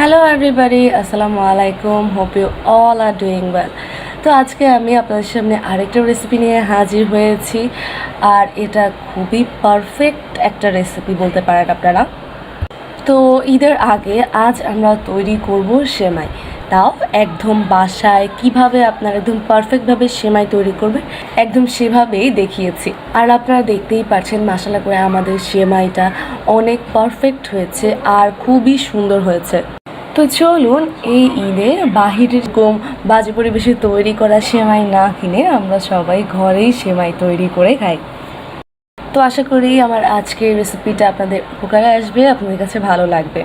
Hello everybody, আসসালামু আলাইকুম। Hope you all are doing well. তো আজকে আমি আপনাদের সামনে আরেকটা রেসিপি নিয়ে হাজির হয়েছি, আর এটা খুবই পারফেক্ট একটা রেসিপি বলতে পারেন আপনারা। তো ঈদের আগে আজ আমরা তৈরি করব সেমাই, তাও একদম বাসায়। কিভাবে আপনারা একদম পারফেক্টভাবে সেমাই তৈরি করবেন একদম সেভাবেই দেখিয়েছি। আর আপনারা দেখতেই পাচ্ছেন মাশাআল্লাহ করে আমাদের সেমাইটা অনেক পারফেক্ট হয়েছে আর খুবই সুন্দর হয়েছে। তো চলুন এই ঈদে বাহিরের বাজে পরিবেশে তৈরি করা সেমাই না কিনে আমরা সবাই ঘরেই সেমাই তৈরি করে খাই। তো আশা করি আমার আজকের রেসিপিটা আপনাদের উপকারে আসবে, আপনাদের কাছে ভালো লাগবে।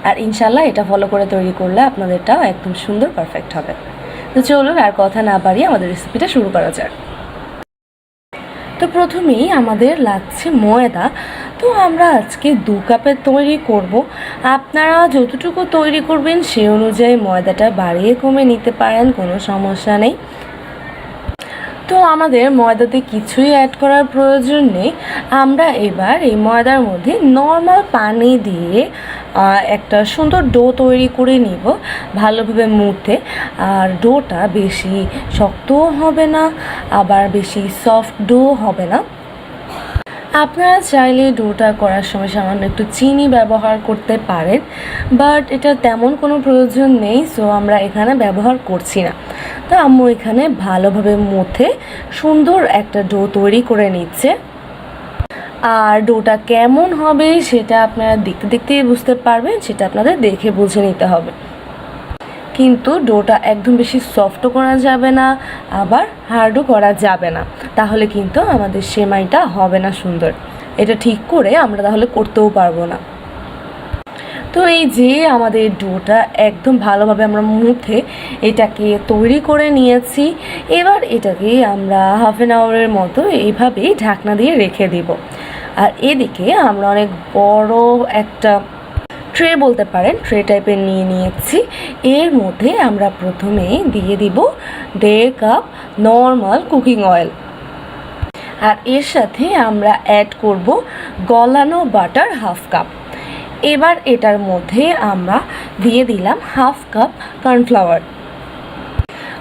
আর ইনশাল্লাহ এটা ফলো করে তৈরি করলে আপনাদেরটাও একদম সুন্দর পারফেক্ট হবে। তো চলুন আর কথা না বাড়িয়ে আমাদের রেসিপিটা শুরু করা যাক। তো প্রথমেই আমাদের লাগছে ময়দা। তো আমরা আজকে 2 কাপের তৈরি করব। আপনারা যতটুকু তৈরি করবেন সেই অনুযায়ী ময়দাটা বাড়িয়ে কমে নিতে পারেন, কোনো সমস্যা নেই। তো আমাদের ময়দাতে কিছুই অ্যাড করার প্রয়োজন নেই। আমরা এবার এই ময়দার মধ্যে নর্মাল পানি দিয়ে একটা সুন্দর ডো তৈরি করে নিব ভালোভাবে মুথে। আর ডোটা বেশি শক্তও হবে না, আবার বেশি সফট ডো হবে না। আপনারা চাইলে ডোটা করার সময় সামান্য একটু চিনি ব্যবহার করতে পারেন, বাট এটা তেমন কোনো প্রয়োজন নেই, সো আমরা এখানে ব্যবহার করছি না। তো আম্মু এখানে ভালোভাবে মুথে সুন্দর একটা ডো তৈরি করে নিচ্ছে। আর ডোটা কেমন হবে সেটা আপনারা দেখতে দেখতেই বুঝতে পারবেন, সেটা আপনাদের দেখে বুঝে নিতে হবে। কিন্তু ডোটা একদম বেশি সফটও করা যাবে না, আবার হার্ডও করা যাবে না, তাহলে কিন্তু আমাদের সেমাইটা হবে না সুন্দর। এটা ঠিক করে আমরা তাহলে করতেও পারবো না। তো এই যে আমাদের ডোটা একদম ভালোভাবে আমরা মুথে এটাকে তৈরি করে নিয়েছি। এবার এটাকে আমরা হাফ অ্যান আওয়ারের মতো এইভাবেই ঢাকনা দিয়ে রেখে দিব। আর এদিকে আমরা অনেক বড় একটা ট্রে বলতে পারেন, ট্রে টাইপের নিয়ে নিয়েছি। এর মধ্যে আমরা প্রথমেই দিয়ে দিব 1.5 কাপ নর্মাল কুকিং অয়েল। আর এর সাথে আমরা অ্যাড করব গলানো বাটার 1/2 কাপ। এবার এটার মধ্যে আমরা দিয়ে দিলাম 1/2 কাপ কর্নফ্লাওয়ার।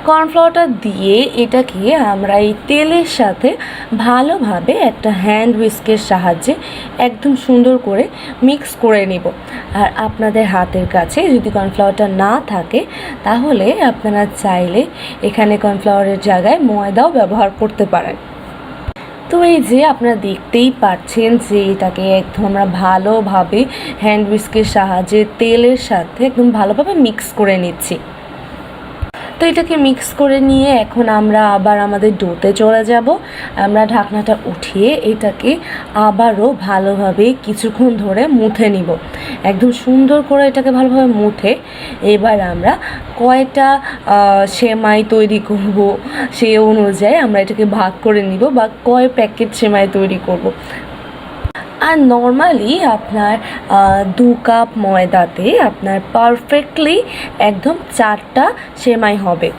কর্নফ্লাওয়ারটা দিয়ে এটাকে আমরা এই তেলের সাথে ভালোভাবে একটা হ্যান্ড হুইস্কের সাহায্যে একদম সুন্দর করে মিক্স করে নিব। আর আপনাদের হাতের কাছে যদি কর্নফ্লাওয়ারটা না থাকে তাহলে আপনারা চাইলে এখানে কর্নফ্লাওয়ারের জায়গায় ময়দাও ব্যবহার করতে পারেন। তো এই যে আপনারা দেখতেই পাচ্ছেন যে এটাকে একদম আমরা ভালোভাবে হ্যান্ড হুইস্কের সাহায্যে তেলের সাথে একদম ভালোভাবে মিক্স করে নিচ্ছি। তো এটাকে মিক্স করে নিয়ে এখন আমরা আবার আমাদের ডোতে চলে যাব। আমরা ঢাকনাটা উঠিয়ে এটাকে আবারও ভালোভাবে কিছুক্ষণ ধরে মুথে নিব, একদম সুন্দর করে এটাকে ভালোভাবে মুথে। এবার আমরা কয়টা সেমাই তৈরি করব সেই অনুযায়ী আমরা এটাকে ভাগ করে নিব, বা কয় প্যাকেট সেমাই তৈরি করব। আর নর্মালি আপনার 2 কাপ ময়দাতে আপনার পারফেক্টলি একদম 4টা সেমাই হবে।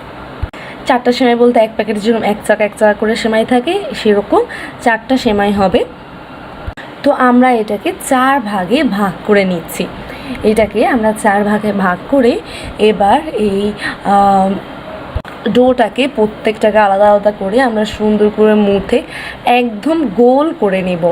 4টা সেমাই বলতে এক প্যাকেটে যেরকম এক চাকা করে সেমাই থাকে সেরকম 4টা সেমাই হবে। তো আমরা এটাকে 4 ভাগে ভাগ করে নিচ্ছি। এটাকে আমরা 4 ভাগে ভাগ করে এবার এই ডোটাকে প্রত্যেকটাকে আলাদা আলাদা করে আমরা সুন্দর করে মুথে একদম গোল করে নেব।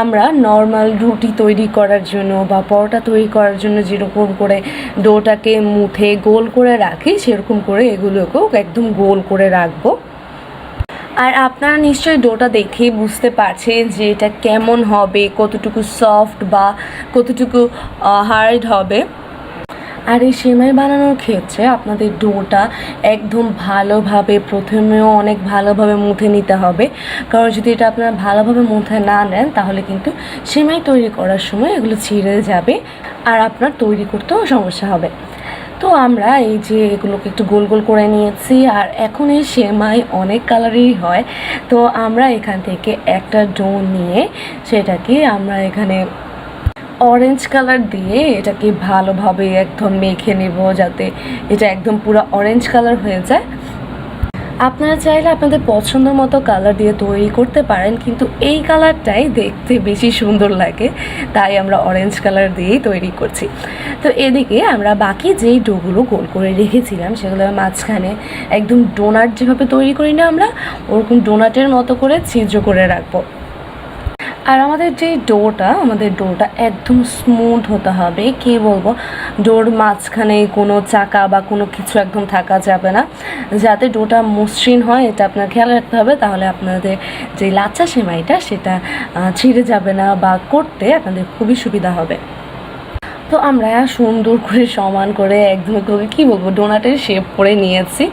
আমরা নর্মাল রুটি তৈরি করার জন্য বা পরোটা তৈরি করার জন্য যেরকম করে ডোটাকে মুথে গোল করে রাখি সেরকম করে এগুলোকেও একদম গোল করে রাখবো। আর আপনারা নিশ্চয়ই ডোটা দেখেই বুঝতে পারছেন যে এটা কেমন হবে, কতটুকু সফট বা কতটুকু হার্ড হবে। আর এই সেমাই বানানোর ক্ষেত্রে আপনাদের ডোটা একদম ভালোভাবে প্রথমেও অনেক ভালোভাবে মুথে নিতে হবে, কারণ যদি এটা আপনারা ভালোভাবে মুথে না নেন তাহলে কিন্তু সেমাই তৈরি করার সময় এগুলো ছিঁড়ে যাবে আর আপনার তৈরি করতেও সমস্যা হবে। তো আমরা এই যে এগুলোকে একটু গোল গোল করে নিয়েছি। আর এখন এই সেমাই অনেক কালারেরই হয়, তো আমরা এখান থেকে একটা ডো নিয়ে সেটাকে আমরা এখানে অরেঞ্জ কালার দিয়ে এটাকে ভালোভাবে একদম মেখে নেব যাতে এটা একদম পুরো অরেঞ্জ কালার হয়ে যায়। আপনারা চাইলে আপনাদের পছন্দ মতো কালার দিয়ে তৈরি করতে পারেন, কিন্তু এই কালারটাই দেখতে বেশি সুন্দর লাগে, তাই আমরা অরেঞ্জ কালার দিয়েই তৈরি করছি। তো এদিকে আমরা বাকি যেই ডোগুলো গোল করে রেখেছিলাম সেগুলো মাঝখানে একদম ডোনাট যেভাবে তৈরি করি না আমরা, ওরকম ডোনাটের মতো করে ছিদ্র করে রাখবো। আর আমাদের ডোটা একদম স্মুথ হতে হবে। কি বলবো, ডোর মাঝখানে কোনো চাকা বা কোনো কিছু একদম থাকা যাবে না, যাতে ডোটা মসৃণ হয় এটা আপনার খেয়াল রাখতে হবে। তাহলে আপনাদের যে লাচ্ছা সেমাইটা সেটা ছিঁড়ে যাবে না বা করতে আপনাদের খুবই সুবিধা হবে। তো আমরা সুন্দর করে সমান করে একদম কী বলবো ডোনাটের শেপ করে নিয়েছি।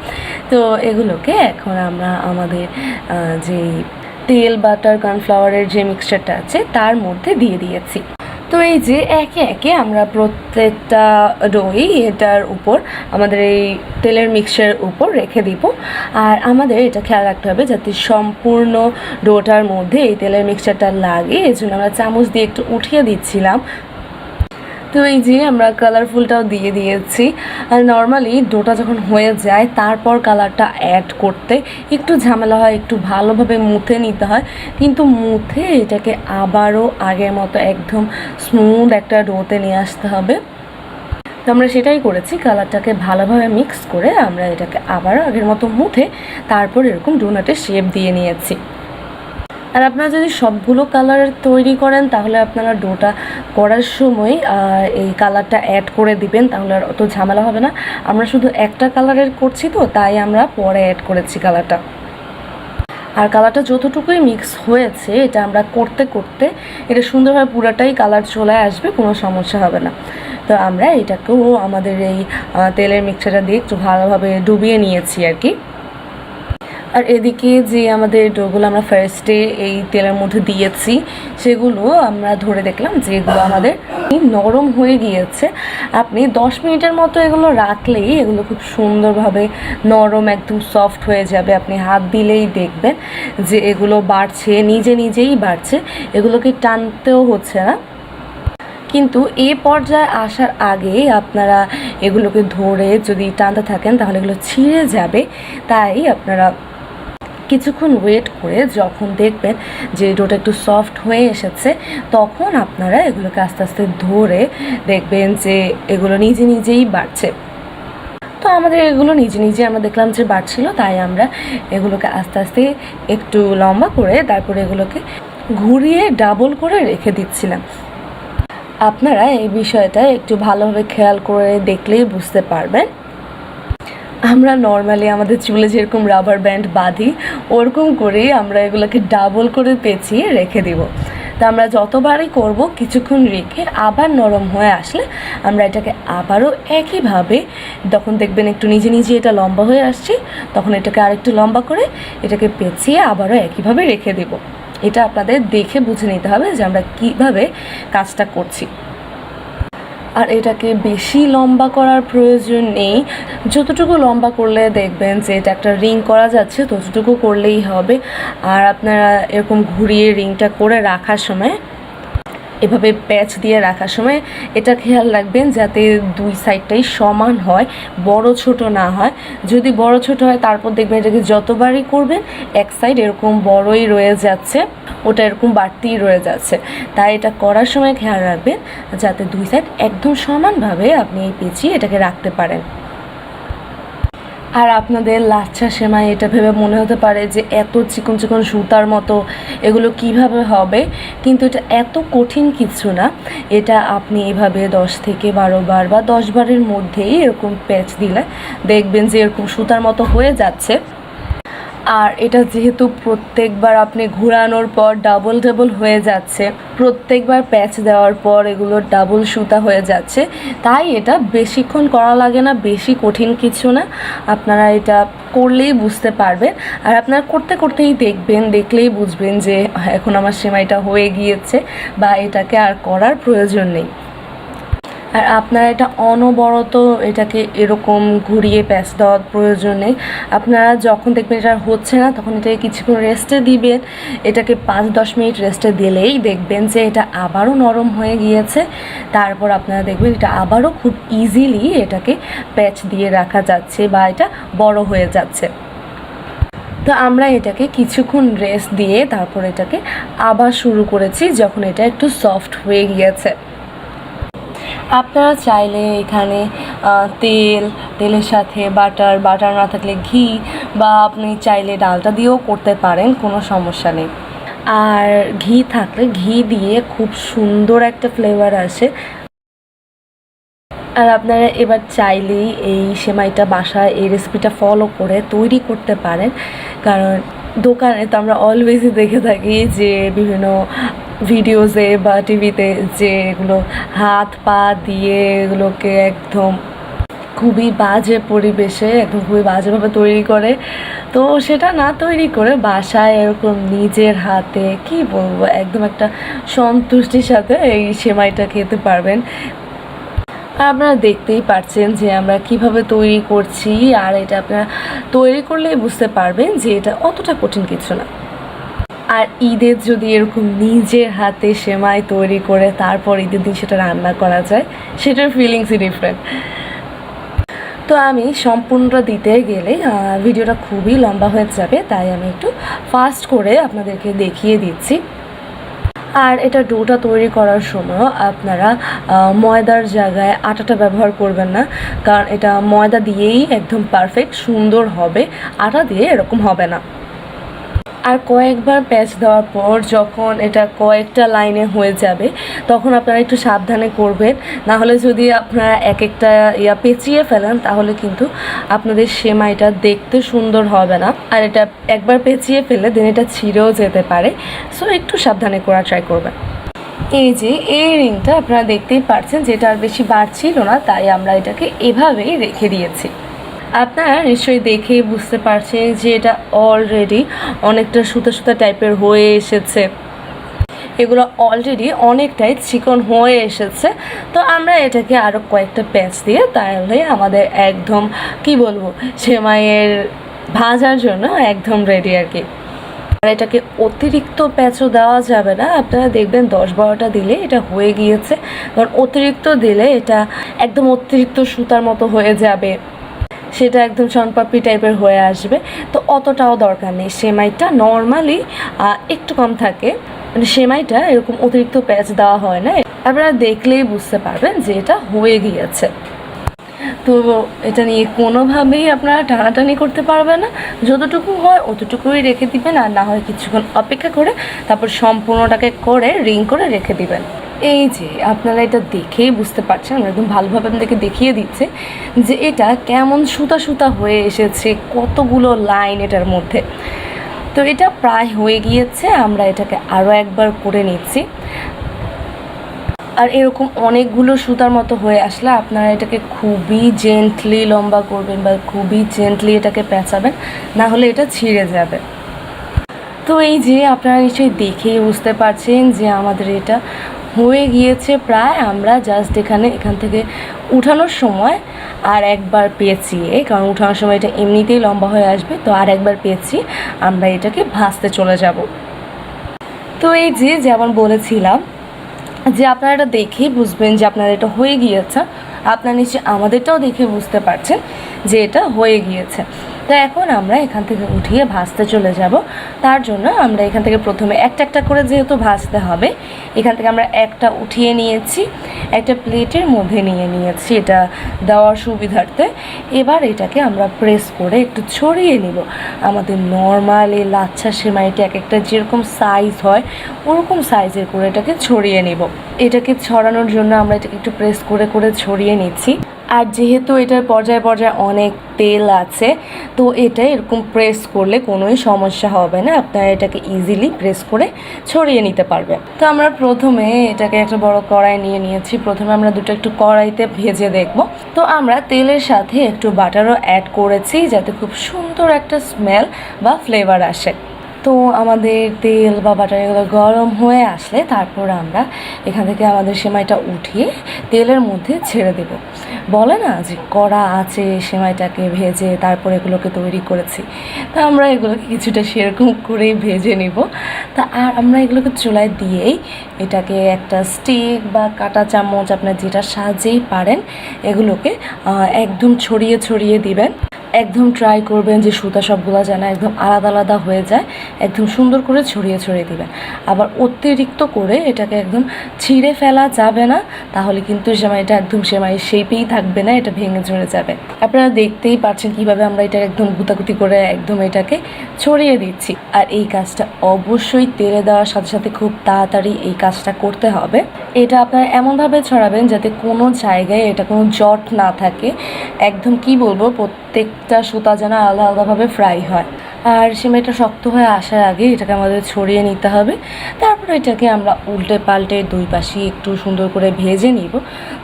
তো এগুলোকে এখন আমরা আমাদের যেই তেল বাটার কর্নফ্লাওয়ারের যে মিক্সচারটা আছে তার মধ্যে দিয়ে দিয়েছি। তো এই যে একে একে আমরা প্রত্যেকটা ডোই এটার উপর আমাদের এই তেলের মিক্সচারের উপর রেখে দিব। আর আমাদের এটা খেয়াল রাখতে হবে যাতে সম্পূর্ণ ডোটার মধ্যে এই তেলের মিক্সচারটা লাগে, এই জন্য আমরা চামচ দিয়ে একটু উঠিয়ে দিচ্ছিলাম। তো এই যে আমরা কালারফুলটাও দিয়ে দিয়েছি। আর নর্মালি ডোটা যখন হয়ে যায় তারপর কালারটা অ্যাড করতে একটু ঝামেলা হয়, একটু ভালোভাবে মুথে নিতে হয়, কিন্তু মুথে এটাকে আবারও আগের মতো একদম স্মুথ একটা ডোতে নিয়ে আসতে হবে। তো আমরা সেটাই করেছি, কালারটাকে ভালোভাবে মিক্স করে আমরা এটাকে আবারও আগের মতো মুথে তারপর এরকম ডোনাটের শেপ দিয়ে নিয়েছি। আর আপনারা যদি সবগুলো কালারের তৈরি করেন তাহলে আপনারা ডোটা করার সময় এই কালারটা অ্যাড করে দিবেন, তাহলে আর অত ঝামেলা হবে না। আমরা শুধু একটা কালারের করছি তো তাই আমরা পরে অ্যাড করেছি কালারটা। আর কালারটা যতটুকুই মিক্স হয়েছে এটা আমরা করতে করতে এটা সুন্দরভাবে পুরাটাই কালার চলে আসবে, কোনো সমস্যা হবে না। তো আমরা এটাকেও আমাদের এই তেলের মিক্সচারটা দিয়ে একটু ভালোভাবে ডুবিয়ে নিয়েছি আর কি। আর এদিকে যে আমাদের ডোগুলো আমরা ফার্স্টে এই তেলের মধ্যে দিয়েছি সেগুলো আমরা ধরে দেখলাম যে এগুলো আমাদের নরম হয়ে গিয়েছে। আপনি 10 মিনিটের মতো এগুলো রাখলেই এগুলো খুব সুন্দরভাবে নরম একদম সফট হয়ে যাবে। আপনি হাত দিলেই দেখবেন যে এগুলো বাড়ছে, নিজেই বাড়ছে, এগুলোকে টানতেও হচ্ছে না। কিন্তু এই পর্যায়ে আসার আগে আপনারা এগুলোকে ধরে যদি টানতে থাকেন তাহলে এগুলো ছিঁড়ে যাবে। তাই আপনারা কিছুক্ষণ ওয়েট করে যখন দেখবেন যে ডোটা একটু সফট হয়ে এসেছে তখন আপনারা এগুলোকে আস্তে আস্তে ধরে দেখবেন যে এগুলো নিজেই বাড়ছে। তো আমাদের এগুলো নিজে আমরা দেখলাম যে বাড়ছিল, তাই আমরা এগুলোকে আস্তে আস্তে একটু লম্বা করে তারপরে এগুলোকে ঘুরিয়ে ডাবল করে রেখে দিচ্ছিলাম। আপনারা এই বিষয়টা একটু ভালোভাবে খেয়াল করে দেখলেই বুঝতে পারবেন। আমরা নর্মালি আমাদের চুলে যেরকম রাবার ব্যান্ড বাঁধি ওরকম করেই আমরা এগুলোকে ডাবল করে পেঁচিয়ে রেখে দিব। তা আমরা যতবারই করব কিছুক্ষণ রেখে আবার নরম হয়ে আসলে আমরা এটাকে আবারও একইভাবে, যখন দেখবেন একটু নিজে এটা লম্বা হয়ে আসছে তখন এটাকে আরেকটু লম্বা করে এটাকে পেঁচিয়ে আবারও একইভাবে রেখে দেব। এটা আপনাদের দেখে বুঝে নিতে হবে যে আমরা কীভাবে কাজটা করছি। আর এটাকে বেশি লম্বা করার প্রয়োজন নেই, যতটুকু লম্বা করলে দেখবেন যে এটা একটা রিং করা যাচ্ছে ততটুকু করলেই হবে। আর আপনারা এরকম ঘুরিয়ে রিংটা করে রাখার সময়, এভাবে প্যাচ দিয়ে রাখার সময় এটা খেয়াল রাখবেন যাতে দুই সাইডটাই সমান হয়, বড় ছোট না হয়। যদি বড় ছোট হয় তারপর দেখবেন এটাকে যতবারই করবেন এক সাইড এরকম বড়ই রয়ে যাচ্ছে, ওটা এরকম বাড়তিই রয়ে যাচ্ছে। তাই এটা করার সময় খেয়াল রাখবেন যাতে দুই সাইড একদম সমানভাবে আপনি এই পেঁচিয়ে এটাকে রাখতে পারেন। আর আপনাদের লাচ্ছা সেমাই এটা ভেবে মনে হতে পারে যে এত চিকন চিকন সুতার মতো এগুলো কিভাবে হবে, কিন্তু এটা এত কঠিন কিছু না। এটা আপনি এভাবে 10 থেকে 12 বার বা 10 বারের মধ্যেই এরকম প্যাচ দিলে দেখবেন যে এরকম সুতার মতো হয়ে যাচ্ছে। আর এটা যেহেতু প্রত্যেকবার আপনি ঘোরানোর পর ডাবল হয়ে যাচ্ছে, প্রত্যেকবার প্যাচ দেওয়ার পর এগুলো ডাবল সুতা হয়ে যাচ্ছে, তাই এটা বেশিক্ষণ করা লাগে না, বেশি কঠিন কিছু না। আপনারা এটা করলেই বুঝতে পারবেন। আর আপনারা করতেই দেখলেই বুঝবেন যে এখন আমার সেমাইটা হয়ে গিয়েছে বা এটাকে আর করার প্রয়োজন নেই। আর আপনারা এটা অনবরত এটাকে এরকম ঘুরিয়ে প্যাচ দেওয়ার প্রয়োজন নেই। আপনারা যখন দেখবেন এটা হচ্ছে না তখন এটাকে কিছুক্ষণ রেস্টে দিবেন। এটাকে 5-10 মিনিট রেস্টে দিলেই দেখবেন যে এটা আবারও নরম হয়ে গিয়েছে। তারপর আপনারা দেখবেন এটা আবারও খুব ইজিলি এটাকে প্যাচ দিয়ে রাখা যাচ্ছে বা এটা বড় হয়ে যাচ্ছে। তো আমরা এটাকে কিছুক্ষণ রেস্ট দিয়ে তারপর এটাকে আবার শুরু করেছি যখন এটা একটু সফট হয়ে গিয়েছে। আপনারা চাইলে এখানে তেলের সাথে বাটার না থাকলে ঘি, বা আপনি চাইলে ডালটা দিয়েও করতে পারেন, কোনো সমস্যা নেই। আর ঘি থাকলে ঘি দিয়ে খুব সুন্দর একটা ফ্লেভার আসে। আর আপনারা এবার চাইলেই এই সেমাইটা বাসায় এই রেসিপিটা ফলো করে তৈরি করতে পারেন, কারণ দোকানে তো আমরা অলওয়েজই দেখে থাকি যে বিভিন্ন ভিডিওসে বা টিভিতে যে এগুলো হাত পা দিয়ে এগুলোকে একদম খুবই বাজে পরিবেশে একদম খুবই বাজেভাবে তৈরি করে। তো সেটা না তৈরি করে বাসায় এরকম নিজের হাতে কি বলবো একদম একটা সন্তুষ্টির সাথে এই সেমাইটা খেতে পারবেন। আর আপনারা দেখতেই পাচ্ছেন যে আমরা কিভাবে তৈরি করছি, আর এটা আপনারা তৈরি করলেই বুঝতে পারবেন যে এটা অতটা কঠিন কিছু না। আর ঈদের যদি এরকম নিজের হাতে সেমাই তৈরি করে তারপর ঈদের দিন সেটা রান্না করা যায়, সেটার ফিলিংসই ডিফারেন্ট। তো আমি সম্পূর্ণটা দিতে গেলে ভিডিওটা খুবই লম্বা হয়ে যাবে, তাই আমি একটু ফাস্ট করে আপনাদেরকে দেখিয়ে দিচ্ছি। আর এটা ডোটা তৈরি করার সময় আপনারা ময়দার জায়গায় আটাটা ব্যবহার করবেন না, কারণ এটা ময়দা দিয়েই একদম পারফেক্ট সুন্দর হবে, আটা দিয়ে এরকম হবে না। আর কয়েকবার প্যাচ দেওয়ার পর যখন এটা কয়েকটা লাইনে হয়ে যাবে তখন আপনারা একটু সাবধানে করবেন, না হলে যদি আপনারা এক একটা পেঁচিয়ে ফেলেন তাহলে কিন্তু আপনাদের সেমাইটা দেখতে সুন্দর হবে না। আর এটা একবার পেঁচিয়ে ফেলে দেন এটা ছিঁড়েও যেতে পারে, সো একটু সাবধানে করা ট্রাই করবেন। এই যে এই রিংটা আপনারা দেখতেই পাচ্ছেন যেটা আর বেশি বাড়ছিল না, তাই আমরা এটাকে এভাবেই রেখে দিয়েছি। আপনারা নিশ্চয়ই দেখেই বুঝতে পারছেন যে এটা অলরেডি অনেকটা সুতা সুতা টাইপের হয়ে এসেছে, এগুলো অলরেডি অনেকটাই চিকন হয়ে এসেছে। তো আমরা এটাকে আরও কয়েকটা প্যাচ দিয়ে তাহলে আমাদের একদম কি বলবো সেমাইয়ের ভাজার জন্য একদম রেডি আর কি। আর এটাকে অতিরিক্ত প্যাচও দেওয়া যাবে না, আপনারা দেখবেন 10-12টা দিলে এটা হয়ে গিয়েছে, কারণ অতিরিক্ত দিলে এটা একদম অতিরিক্ত সুতার মতো হয়ে যাবে, সেটা একদম শনপাপড়ি টাইপের হয়ে আসবে। তো অতটাও দরকার নেই, সেমাইটা নর্মালি একটু কম থাকে, মানে সেমাইটা এরকম অতিরিক্ত প্যাচ দেওয়া হয় না। আপনারা দেখলেই বুঝতে পারবেন যে এটা হয়ে গিয়েছে। তো এটা নিয়ে কোনোভাবেই আপনারা টানাটানি করতে পারবেন না, যতটুকু হয় অতটুকুই রেখে দিবেন, আর না হয় কিছুক্ষণ অপেক্ষা করে তারপর সম্পূর্ণটাকে করে রিং করে রেখে দিবেন। এই যে আপনারা এটা দেখেই বুঝতে পারছেন, একদম ভালোভাবে আপনাদেরকে দেখিয়ে দিচ্ছে যে এটা কেমন সুতা সুতা হয়ে এসেছে, কতগুলো লাইন এটার মধ্যে। তো এটা প্রায় হয়ে গিয়েছে, আমরা এটাকে আরও একবার করে নিচ্ছি। আর এরকম অনেকগুলো সুতার মতো হয়ে আসলে আপনারা এটাকে খুবই জেন্টলি লম্বা করবেন বা খুবই জেন্টলি এটাকে পেঁচাবেন, না হলে এটা ছিঁড়ে যাবে। তো এই যে আপনারা নিশ্চয়ই দেখেই বুঝতে পারছেন যে আমাদের এটা হয়ে গিয়েছে প্রায়। আমরা জাস্ট এখান থেকে উঠানোর সময় আর একবার পেঁচিয়ে, কারণ উঠানোর সময় এটা এমনিতেই লম্বা হয়ে আসবে, তো আর একবার পেঁচিয়ে আমরা এটাকে ভাজতে চলে যাব। তো এই যে যেমন বলেছিলাম যে আপনারা এটা দেখেই বুঝবেন যে আপনাদের এটা হয়ে গিয়েছে, আপনারা নিশ্চয়ই আমাদেরটাও দেখে বুঝতে পারছেন যে এটা হয়ে গিয়েছে। তো এখন আমরা এখান থেকে উঠিয়ে ভাজতে চলে যাব। তার জন্য আমরা এখান থেকে প্রথমে একটা একটা করে যেহেতু ভাজতে হবে, এখান থেকে আমরা একটা উঠিয়ে নিয়েছি, একটা প্লেটের মধ্যে নিয়ে নিয়েছি এটা দেওয়ার সুবিধার্থে। এবার এটাকে আমরা প্রেস করে একটু ছড়িয়ে নিব। আমাদের নর্মাল এই লাচ্ছা সেমাইটা এক একটা যেরকম সাইজ হয় ওরকম সাইজের করে এটাকে ছড়িয়ে নিব। এটাকে ছড়ানোর জন্য আমরা এটাকে একটু প্রেস করে করে ছড়িয়ে নিচ্ছি। আর যেহেতু এটার পর্যায়ে পর্যায়ে অনেক তেল আছে, তো এটা এরকম প্রেস করলে কোনোই সমস্যা হবে না, আপনারা এটাকে ইজিলি প্রেস করে ছড়িয়ে নিতে পারবেন। তো আমরা প্রথমে এটাকে একটা বড় কড়াই নিয়ে নিয়েছি, প্রথমে আমরা দুটো একটু কড়াইতে ভেজে দেখব। তো আমরা তেলের সাথে একটু বাটারও অ্যাড করেছি যাতে খুব সুন্দর একটা স্মেল বা ফ্লেভার আসে। তো আমাদের তেল বা বাটার এগুলো গরম হয়ে আসলে তারপর আমরা এখান থেকে আমাদের সেমাইটা উঠিয়ে তেলের মধ্যে ছেড়ে দেব। বলে না যে কড়া আছে সেমাইটাকে ভেজে তারপর এগুলোকে তৈরি করেছি, তা আমরা এগুলোকে কিছুটা সেরকম করেই ভেজে নিব। তা আর আমরা এগুলোকে চুলায় দিয়েই এটাকে একটা স্টিক বা কাঁটা চামচ আপনার যেটা সাহায্যেই পারেন এগুলোকে একদম ছড়িয়ে ছড়িয়ে দিবেন। একদম ট্রাই করবেন যে সুতা সবগুলো যেন একদম আলাদা আলাদা হয়ে যায়, একদম সুন্দর করে ছড়িয়ে ছড়িয়ে দিবেন। আবার অতিরিক্ত করে এটাকে একদম ছিঁড়ে ফেলা যাবে না, তাহলে কিন্তু সেমাইটা একদম সেমাই শেপেই থাকবে না, এটা ভেঙে ঝরে যাবে। আপনারা দেখতেই পাচ্ছেন কীভাবে আমরা এটা একদম গুতাগুতি করে একদম এটাকে ছড়িয়ে দিচ্ছি। আর এই কাজটা অবশ্যই তেলে দেওয়ার সাথে সাথে খুব তাড়াতাড়ি এই কাজটা করতে হবে। এটা আপনারা এমনভাবে ছড়াবেন যাতে কোনো জায়গায় এটা কোনো জট না থাকে, একদম কি বলবো প্রত্যেকটা সুতা যেন আলাদা আলাদাভাবে ফ্রাই হয়। আর সেমাইটা শক্ত হয়ে আসার আগে এটাকে আমাদের ছড়িয়ে নিতে হবে। তারপর এটাকে আমরা উল্টে পাল্টে দুই পাশে একটু সুন্দর করে ভেজে নিব।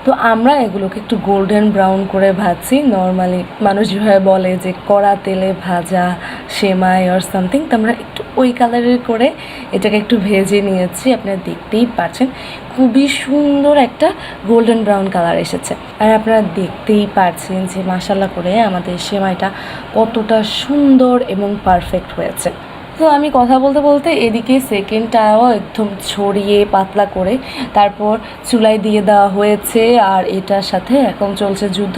তো আমরা এগুলোকে একটু গোল্ডেন ব্রাউন করে ভাজছি। নর্মালি মানুষ যেভাবে বলে যে কড়া তেলে ভাজা সেমাই অর সামথিং, তো আমরা একটু ওই কালারের করে এটাকে একটু ভেজে নিয়েছি। আপনারা দেখতেই পাচ্ছেন খুবই সুন্দর একটা গোল্ডেন ব্রাউন কালার এসেছে। আর আপনারা দেখতেই পাচ্ছেন যে মাশাআল্লাহ করে আমাদের সেমাইটা কতটা সুন্দর এবং পারফেক্ট হয়েছে। তো আমি কথা বলতে বলতে এদিকে সেকেন্ডটাও একদম ছড়িয়ে পাতলা করে তারপর চুলায় দিয়ে দেওয়া হয়েছে। আর এটার সাথে এখন চলছে যুদ্ধ,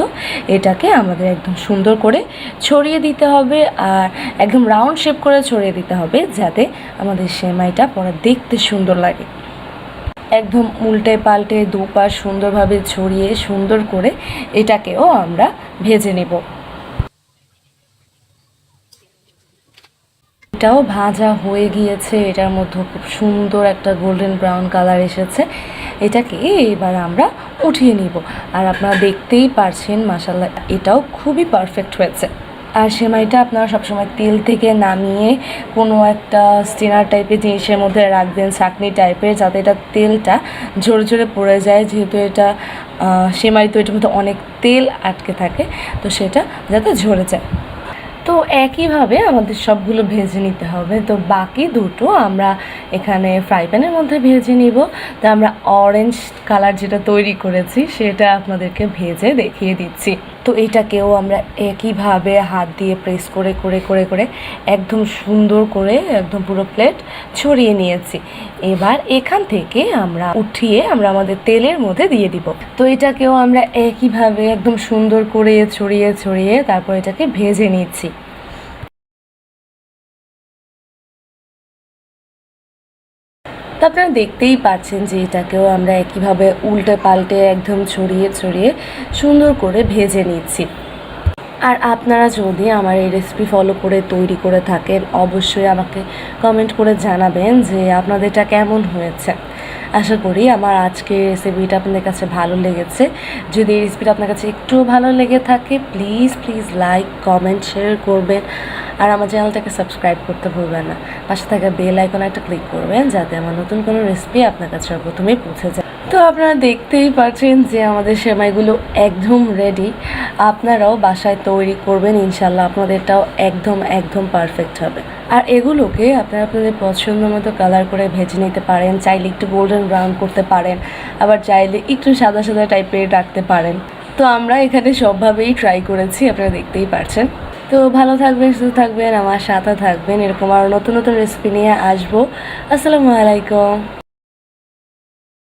এটাকে আমাদের একদম সুন্দর করে ছড়িয়ে দিতে হবে আর একদম রাউন্ড শেপ করে ছড়িয়ে দিতে হবে যাতে আমাদের সেমাইটা পরে দেখতে সুন্দর লাগে। একদম উল্টে পাল্টে দুপাশ সুন্দরভাবে ছড়িয়ে সুন্দর করে এটাকেও আমরা ভেজে নেব। এটাও ভাজা হয়ে গিয়েছে, এটার মধ্যে খুব সুন্দর একটা গোল্ডেন ব্রাউন কালার এসেছে। এটাকে এবার আমরা উঠিয়ে নিব। আর আপনারা দেখতেই পারছেন মাশাআল্লাহ এটাও খুবই পারফেক্ট হয়েছে। আর সেমাইটা আপনারা সবসময় তেল থেকে নামিয়ে কোনো একটা স্টিনার টাইপের জিনিসের মধ্যে রাখবেন, ছাঁকনি টাইপের, যাতে এটা তেলটা ঝরে ঝরে পড়ে যায়। যেহেতু এটা সেমাই তো এটার মধ্যে অনেক তেল আটকে থাকে, তো সেটা যাতে ঝরে যায়। তো একইভাবে আমাদের সবগুলো ভেজে নিতে হবে। তো বাকি দুটো আমরা এখানে ফ্রাই প্যানের মধ্যে ভেজে নিব। তো আমরা অরেঞ্জ কালার যেটা তৈরি করেছি সেটা আপনাদেরকে ভেজে দেখিয়ে দিচ্ছি। তো এটাকেও আমরা একইভাবে হাত দিয়ে প্রেস করে করে করে করে একদম সুন্দর করে একদম পুরো প্লেট ছড়িয়ে নিয়েছি। এবার এখান থেকে আমরা উঠিয়ে আমরা আমাদের তেলের মধ্যে দিয়ে দিব। তো এটাকেও আমরা একইভাবে একদম সুন্দর করে ছড়িয়ে ছড়িয়ে তারপর এটাকে ভেজে নিচ্ছি। তো আপনারা দেখতেই পাচ্ছেন যে এটাকেও আমরা একইভাবে উল্টে পাল্টে একদম ছড়িয়ে ছড়িয়ে সুন্দর করে ভেজে নিচ্ছি। আর আপনারা যদি আমার এই রেসিপি ফলো করে তৈরি করে থাকেন অবশ্যই আমাকে কমেন্ট করে জানাবেন যে আপনাদের এটা কেমন হয়েছে। আশা করি আমার আজকের রেসিপিটা আপনাদের কাছে ভালো লেগেছে। যদি এই রেসিপিটা আপনার কাছে একটুও ভালো লেগে থাকে please please like comment share করবেন। আর আমার চ্যানেলটাকে সাবস্ক্রাইব করতে ভুলবেন না। পাশে থাকা বেল আইকন একটা ক্লিক করবেন যাতে আমার নতুন কোনো রেসিপি আপনার কাছে প্রথমেই পৌঁছে যায়। তো আপনারা দেখতেই পাচ্ছেন যে আমাদের সেমাইগুলো একদম রেডি। আপনারাও বাসায় তৈরি করবেন, ইনশাল্লাহ আপনাদেরটাও একদম একদম পারফেক্ট হবে। আর এগুলোকে আপনারা আপনাদের পছন্দ মতো কালার করে ভেজে নিতে পারেন। চাইলে একটু গোল্ডেন ব্রাউন করতে পারেন, আবার চাইলে একটু সাদা সাদা টাইপের রাখতে পারেন। তো আমরা এখানে সবভাবেই ট্রাই করেছি, আপনারা দেখতেই পাচ্ছেন। তো ভালো থাকবেন, সুস্থ থাকবেন, আমার সাথে থাকবেন। এরকম আরও নতুন নতুন রেসিপি নিয়ে আসবো। আসসালামু আলাইকুম।